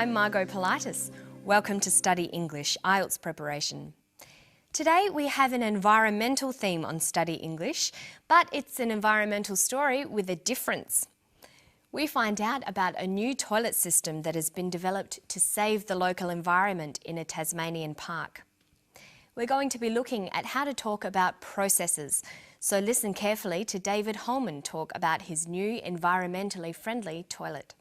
I'm Margot Politis. Welcome to Study English IELTS preparation. Today we have an environmental theme on Study English, but it's an environmental story with a difference. We find out about a new toilet system that has been developed to save the local environment in a Tasmanian park. We're going to be looking at how to talk about processes, so listen carefully to David Holman talk about his new environmentally friendly toilet.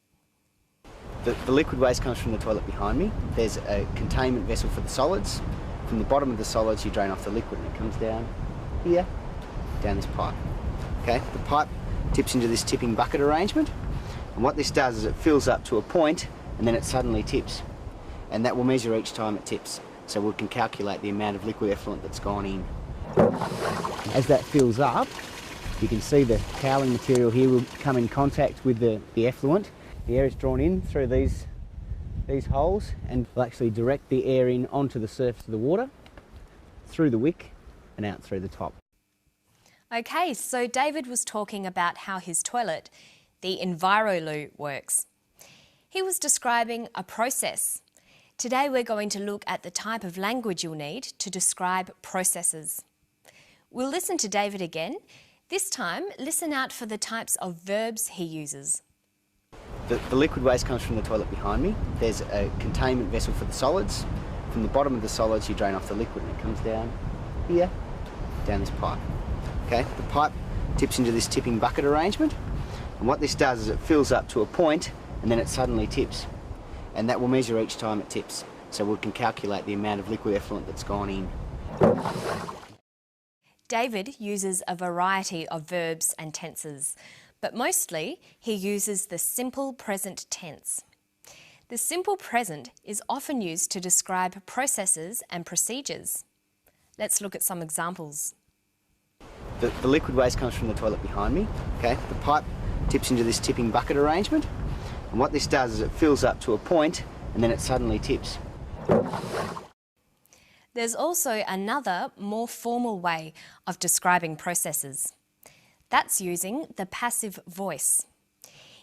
The liquid waste comes from the toilet behind me. There's a containment vessel for the solids. From the bottom of the solids you drain off the liquid and it comes down here, down this pipe. Okay, the pipe tips into this tipping bucket arrangement, and what this does is it fills up to a point and then it suddenly tips, and that will measure each time it tips, so we can calculate the amount of liquid effluent that's gone in. As that fills up, you can see the cowling material here will come in contact with the effluent. The air is drawn in through these holes and will actually direct the air in onto the surface of the water, through the wick and out through the top. Okay, so David was talking about how his toilet, the Enviro, works. He was describing a process. Today we're going to look at the type of language you'll need to describe processes. We'll listen to David again. This time, listen out for the types of verbs he uses. The liquid waste comes from the toilet behind me. There's a containment vessel for the solids. From the bottom of the solids you drain off the liquid and it comes down here, down this pipe. Okay, the pipe tips into this tipping bucket arrangement, and what this does is it fills up to a point and then it suddenly tips, and that will measure each time it tips, so we can calculate the amount of liquid effluent that's gone in. David uses a variety of verbs and tenses, but mostly he uses the simple present tense. The simple present is often used to describe processes and procedures. Let's look at some examples. The liquid waste comes from the toilet behind me. Okay, the pipe tips into this tipping bucket arrangement, and what this does is it fills up to a point and then it suddenly tips. There's also another, more formal way of describing processes. That's using the passive voice.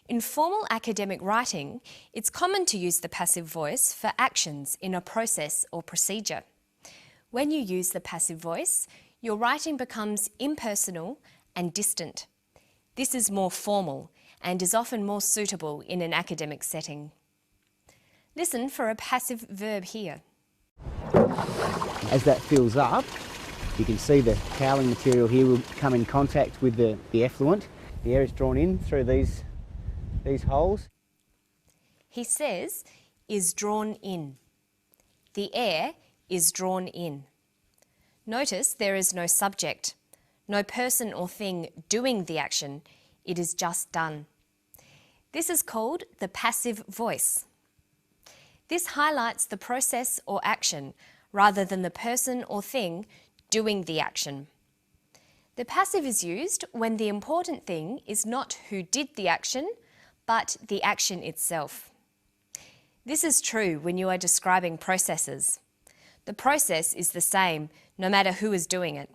In formal academic writing, it's common to use the passive voice for actions in a process or procedure. When you use the passive voice, your writing becomes impersonal and distant. This is more formal and is often more suitable in an academic setting. Listen for a passive verb here. As that fills up, you can see the cowling material here will come in contact with the effluent. The air is drawn in through these holes. He says, is drawn in. The air is drawn in. Notice there is no subject, no person or thing doing the action. It is just done. This is called the passive voice. This highlights the process or action rather than the person or thing doing the action. The passive is used when the important thing is not who did the action, but the action itself. This is true when you are describing processes. The process is the same no matter who is doing it,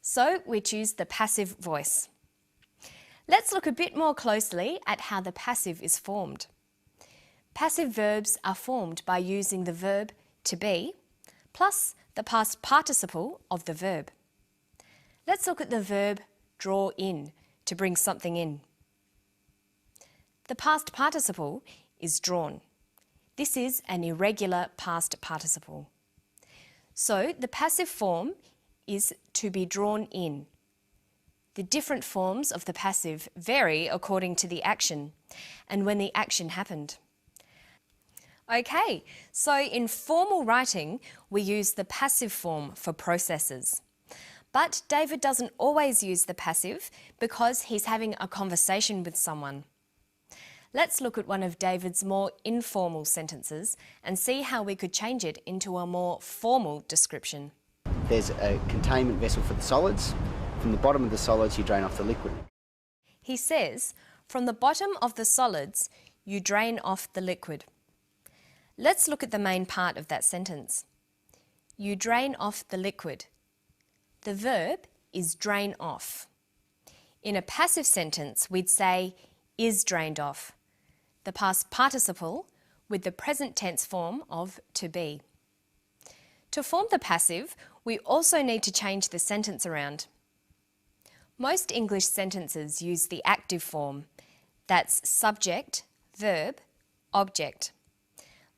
so we choose the passive voice. Let's look a bit more closely at how the passive is formed. Passive verbs are formed by using the verb to be plus the past participle of the verb. Let's look at the verb draw in, to bring something in. The past participle is drawn. This is an irregular past participle. So the passive form is to be drawn in. The different forms of the passive vary according to the action and when the action happened. Okay, so in formal writing, we use the passive form for processes. But David doesn't always use the passive because he's having a conversation with someone. Let's look at one of David's more informal sentences and see how we could change it into a more formal description. There's a containment vessel for the solids. From the bottom of the solids you drain off the liquid. He says, from the bottom of the solids you drain off the liquid. Let's look at the main part of that sentence. You drain off the liquid. The verb is drain off. In a passive sentence, we'd say is drained off. The past participle with the present tense form of to be. To form the passive, we also need to change the sentence around. Most English sentences use the active form. That's subject, verb, object.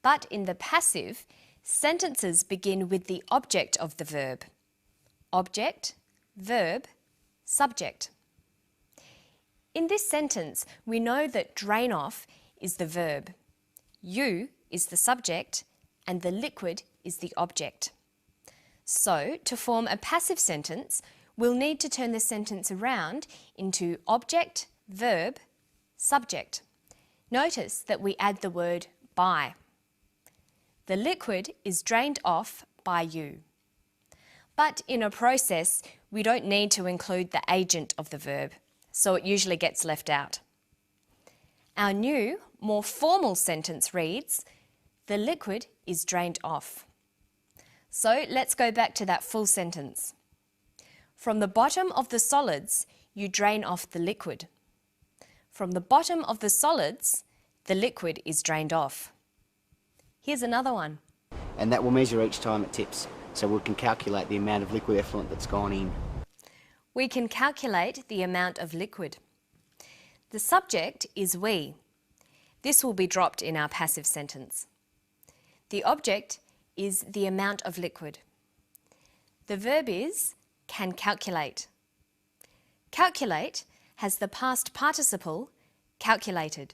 But in the passive, sentences begin with the object of the verb. Object, verb, subject. In this sentence, we know that drain off is the verb, you is the subject, and the liquid is the object. So, to form a passive sentence, we'll need to turn the sentence around into object, verb, subject. Notice that we add the word by. The liquid is drained off by you. But in a process, we don't need to include the agent of the verb, so it usually gets left out. Our new, more formal sentence reads, the liquid is drained off. So let's go back to that full sentence. From the bottom of the solids, you drain off the liquid. From the bottom of the solids, the liquid is drained off. Here's another one. And that will measure each time it tips, so we can calculate the amount of liquid effluent that's gone in. We can calculate the amount of liquid. The subject is we. This will be dropped in our passive sentence. The object is the amount of liquid. The verb is can calculate. Calculate has the past participle calculated.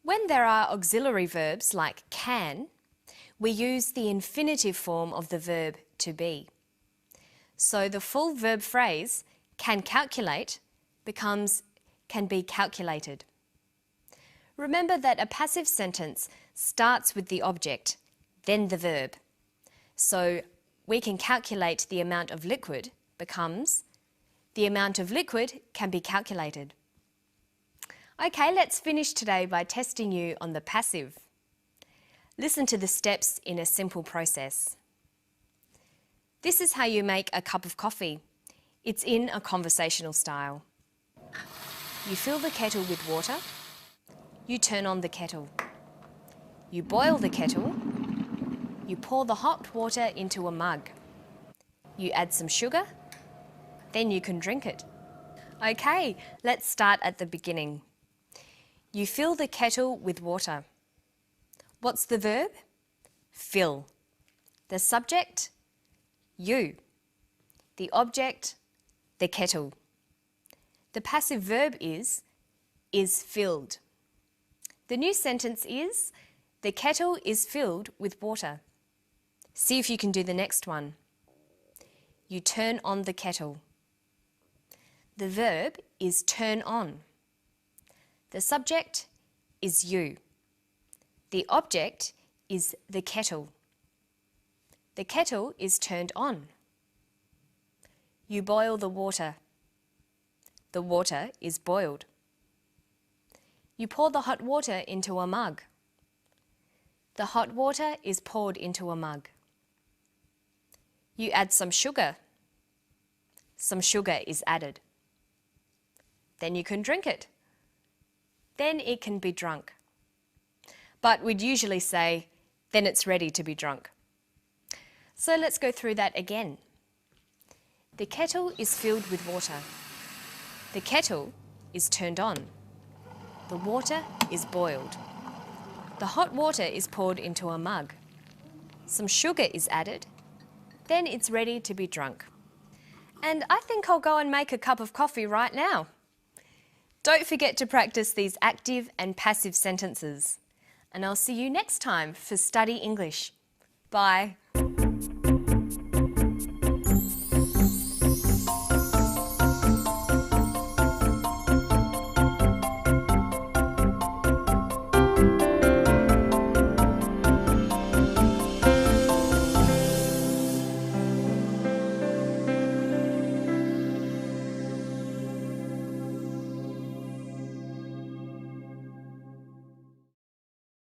When there are auxiliary verbs like can, we use the infinitive form of the verb to be. So the full verb phrase can calculate becomes can be calculated. Remember that a passive sentence starts with the object, then the verb. So we can calculate the amount of liquid becomes the amount of liquid can be calculated. Okay, let's finish today by testing you on the passive. Listen to the steps in a simple process. This is how you make a cup of coffee. It's in a conversational style. You fill the kettle with water. You turn on the kettle. You boil the kettle. You pour the hot water into a mug. You add some sugar. Then you can drink it. Okay, let's start at the beginning. You fill the kettle with water. What's the verb? Fill. The subject? You. The object? The kettle. The passive verb is filled. The new sentence is, the kettle is filled with water. See if you can do the next one. You turn on the kettle. The verb is turn on. The subject is you. The object is the kettle. The kettle is turned on. You boil the water. The water is boiled. You pour the hot water into a mug. The hot water is poured into a mug. You add some sugar. Some sugar is added. Then you can drink it. Then it can be drunk. But we'd usually say, then it's ready to be drunk. So let's go through that again. The kettle is filled with water. The kettle is turned on. The water is boiled. The hot water is poured into a mug. Some sugar is added. Then it's ready to be drunk. And I think I'll go and make a cup of coffee right now. Don't forget to practice these active and passive sentences. And I'll see you next time for Study English. Bye.